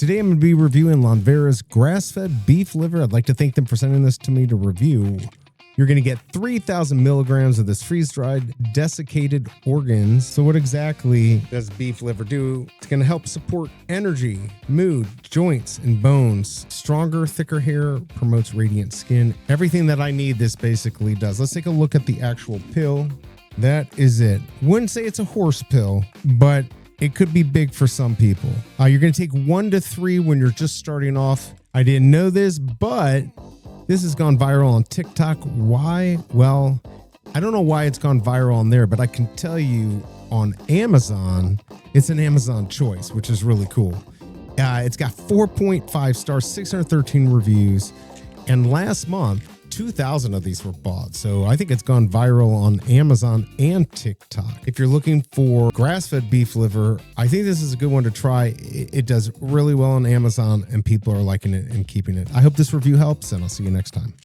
Today I'm going to be reviewing Lonvera's grass-fed beef liver. I'd like to thank them for sending this to me to review. You're going to get 3,000 milligrams of this freeze-dried desiccated organs. So what exactly does beef liver do? It's going to help support energy, mood, joints, and bones. Stronger, thicker hair, promotes radiant skin. Everything that I need, this basically does. Let's take a look at the actual pill. That is it. Wouldn't say it's a horse pill, but it could be big for some people. You're going to take 1 to 3 when you're just starting off. I didn't know this, but this has gone viral on TikTok. Why? Well, I don't know why it's gone viral on there, but I can tell you on Amazon, it's an Amazon choice, which is really cool. It's got 4.5 stars, 613 reviews, and last month, 2,000 of these were bought. So I think it's gone viral on Amazon and TikTok. If you're looking for grass-fed beef liver, I think this is a good one to try. It does really well on Amazon and people are liking it and keeping it. I hope this review helps, and I'll see you next time.